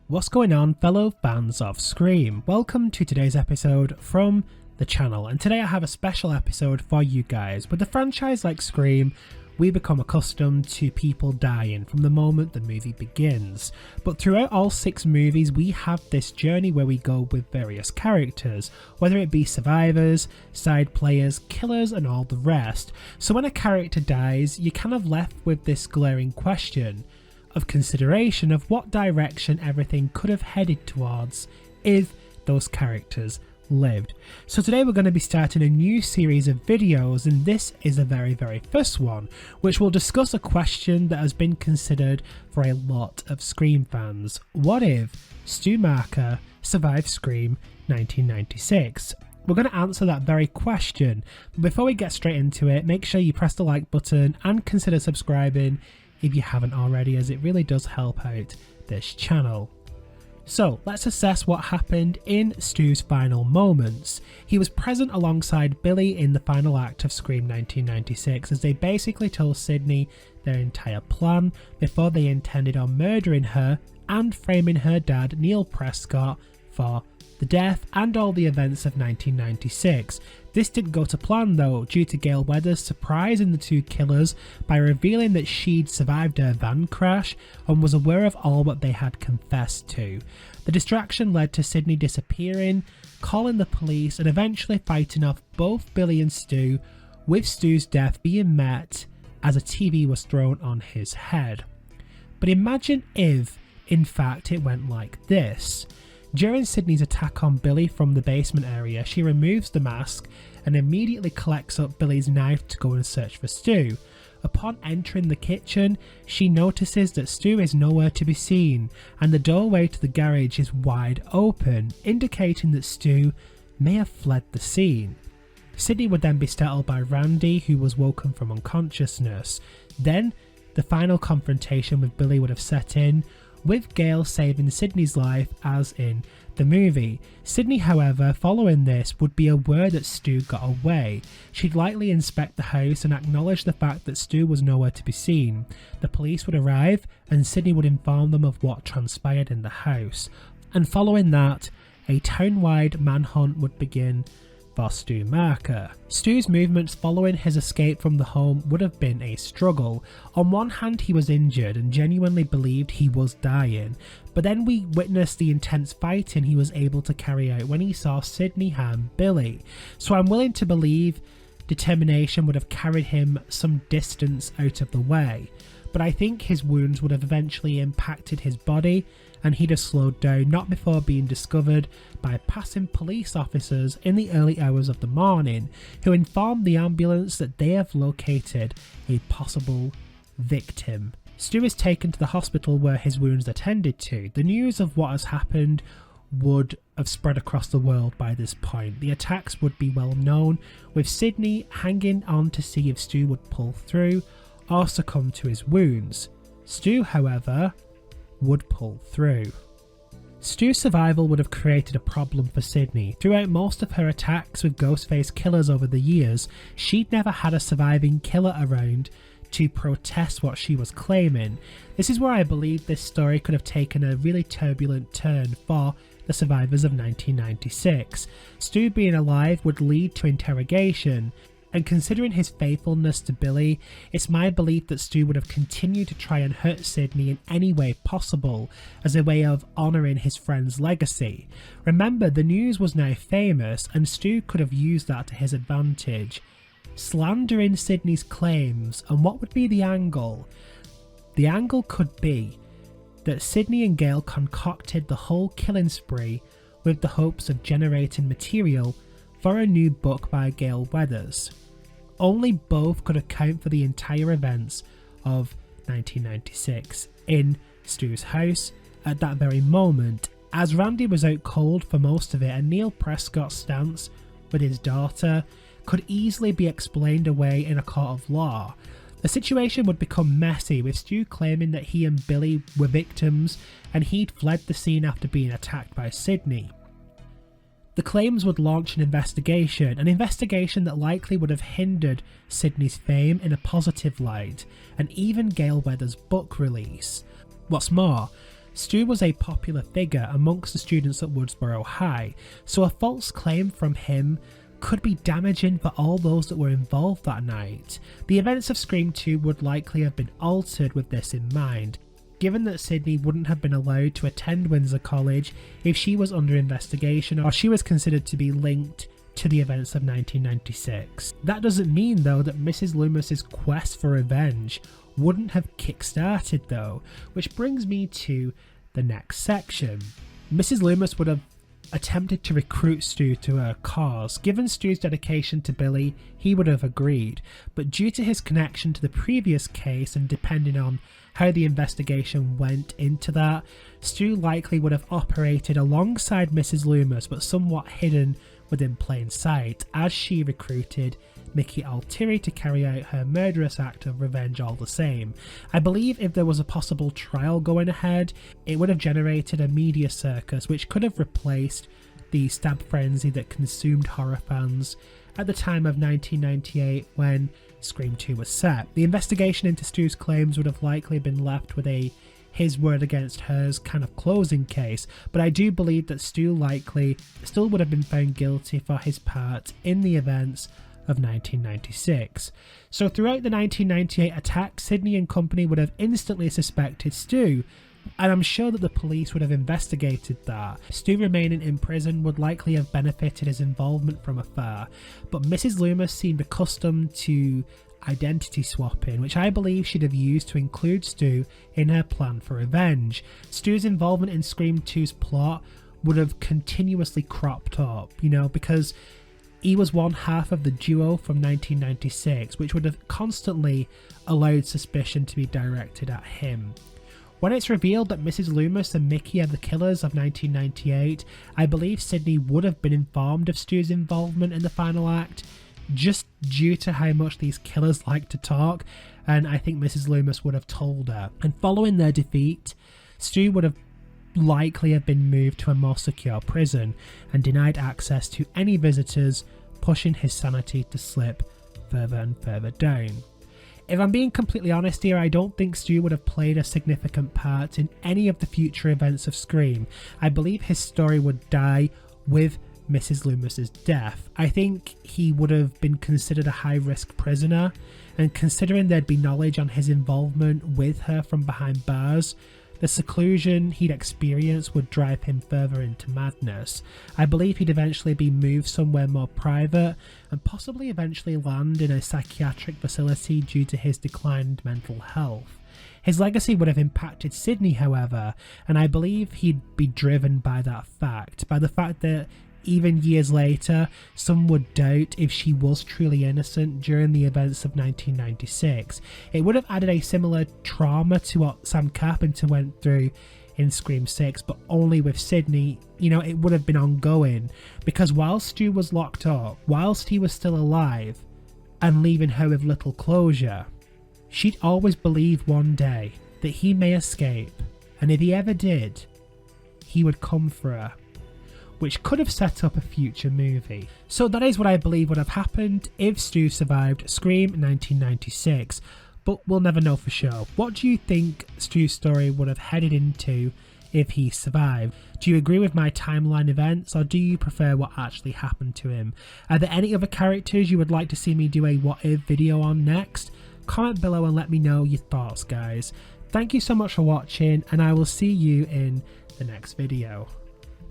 What's going on, fellow fans of Scream? Welcome to today's episode from the channel, and today I have a special episode for you guys. With a franchise like Scream, we become accustomed to people dying from the moment the movie begins. But throughout all 6 movies, we have this journey where we go with various characters, whether it be survivors, side players, killers, and all the rest. So when a character dies, you're kind of left with this glaring question of consideration of what direction everything could have headed towards if those characters lived. So today we're going to be starting a new series of videos, and this is the very first one, which will discuss a question that has been considered for a lot of Scream fans. What if Stu Macher survived Scream 1996? We're going to answer that very question, but before we get straight into it, make sure you press the like button and consider subscribing if you haven't already, as it really does help out this channel. So let's assess what happened in Stu's final moments. He was present alongside Billy in the final act of Scream 1996 as they basically told Sidney their entire plan before they intended on murdering her and framing her dad, Neil Prescott, for the death and all the events of 1996. This didn't go to plan though, due to Gale Weathers surprising the two killers by revealing that she'd survived her van crash and was aware of all what they had confessed to. The distraction led to Sidney disappearing, calling the police, and eventually fighting off both Billy and Stu, with Stu's death being met as a TV was thrown on his head. But imagine if, in fact, it went like this. During Sidney's attack on Billy from the basement area, she removes the mask and immediately collects up Billy's knife to go and search for Stu. Upon entering the kitchen, she notices that Stu is nowhere to be seen, and the doorway to the garage is wide open, indicating that Stu may have fled the scene. Sidney would then be startled by Randy, who was woken from unconsciousness. Then, the final confrontation with Billy would have set in, with Gale saving Sidney's life as in the movie. Sidney, however, following this, would be aware that Stu got away. She'd likely inspect the house and acknowledge the fact that Stu was nowhere to be seen. The police would arrive and Sidney would inform them of what transpired in the house. And following that, a town-wide manhunt would begin for Stu Macher. Stu's movements following his escape from the home would have been a struggle. On one hand, he was injured and genuinely believed he was dying, but then we witnessed the intense fighting he was able to carry out when he saw Sidney harm Billy. So I'm willing to believe determination would have carried him some distance out of the way, but I think his wounds would have eventually impacted his body and he'd have slowed down not before being discovered by passing police officers in the early hours of the morning, who informed the ambulance that they have located a possible victim. Stu is taken to the hospital where his wounds are tended to. The news of what has happened would have spread across the world by this point. The attacks would be well known, with Sidney hanging on to see if Stu would pull through or succumb to his wounds. Stu, however, would pull through. Stu's survival would have created a problem for Sidney. Throughout most of her attacks with Ghostface killers over the years, she'd never had a surviving killer around to protest what she was claiming. This is where I believe this story could have taken a really turbulent turn for the survivors of 1996. Stu being alive would lead to interrogation, and considering his faithfulness to Billy, it's my belief that Stu would have continued to try and hurt Sidney in any way possible as a way of honouring his friend's legacy. Remember, the news was now famous and Stu could have used that to his advantage, slandering Sidney's claims. And what would be the angle? The angle could be that Sidney and Gale concocted the whole killing spree with the hopes of generating material for a new book by Gale Weathers. Only both could account for the entire events of 1996 in Stu's house at that very moment, as Randy was out cold for most of it, and Neil Prescott's stance with his daughter could easily be explained away in a court of law. The situation would become messy, with Stu claiming that he and Billy were victims and he'd fled the scene after being attacked by Sidney. The claims would launch an investigation that likely would have hindered Sidney's fame in a positive light, and even Gale Weathers' book release. What's more, Stu was a popular figure amongst the students at Woodsboro High, so a false claim from him could be damaging for all those that were involved that night. The events of Scream 2 would likely have been altered with this in mind, given that Sydney wouldn't have been allowed to attend Windsor College if she was under investigation or she was considered to be linked to the events of 1996. That doesn't mean though that Mrs. Loomis's quest for revenge wouldn't have kick-started though, which brings me to the next section. Mrs. Loomis would have attempted to recruit Stu to her cause. Given Stu's dedication to Billy, he would have agreed, but due to his connection to the previous case and depending on how the investigation went into that, Stu likely would have operated alongside Mrs. Loomis but somewhat hidden within plain sight as she recruited Mickey Altieri to carry out her murderous act of revenge all the same. I believe if there was a possible trial going ahead, it would have generated a media circus which could have replaced the stab frenzy that consumed horror fans at the time of 1998 when Scream 2 was set. The investigation into Stu's claims would have likely been left with a his word against hers kind of closing case, but I do believe that Stu likely still would have been found guilty for his part in the events of 1996. So throughout the 1998 attack, Sydney and company would have instantly suspected Stu, and I'm sure that the police would have investigated that. Stu remaining in prison would likely have benefited his involvement from afar, but Mrs. Loomis seemed accustomed to identity swapping, which I believe she'd have used to include Stu in her plan for revenge. Stu's involvement in Scream 2's plot would have continuously cropped up, because he was one half of the duo from 1996, which would have constantly allowed suspicion to be directed at him. When it's revealed that Mrs. Loomis and Mickey are the killers of 1998, I believe Sydney would have been informed of Stu's involvement in the final act, just due to how much these killers like to talk, and I think Mrs. Loomis would have told her. And following their defeat, Stu would have likely have been moved to a more secure prison and denied access to any visitors, pushing his sanity to slip further and further down. If I'm being completely honest here, I don't think Stu would have played a significant part in any of the future events of Scream. I believe his story would die with Mrs. Loomis's death. I think he would have been considered a high-risk prisoner, and considering there'd be knowledge on his involvement with her from behind bars, the seclusion he'd experienced would drive him further into madness. I believe he'd eventually be moved somewhere more private and possibly eventually land in a psychiatric facility due to his declined mental health. His legacy would have impacted Sydney, however, and I believe he'd be driven by that fact, by the fact that even years later, some would doubt if she was truly innocent during the events of 1996. It would have added a similar trauma to what Sam Carpenter went through in Scream 6, but only with Sydney. It would have been ongoing, because whilst Stu was locked up, whilst he was still alive, and leaving her with little closure, she'd always believe one day that he may escape, and if he ever did, he would come for her, which could have set up a future movie. So that is what I believe would have happened if Stu survived Scream 1996, but we'll never know for sure. What do you think Stu's story would have headed into if he survived? Do you agree with my timeline events, or do you prefer what actually happened to him? Are there any other characters you would like to see me do a what if video on next? Comment below and let me know your thoughts, guys. Thank you so much for watching, and I will see you in the next video.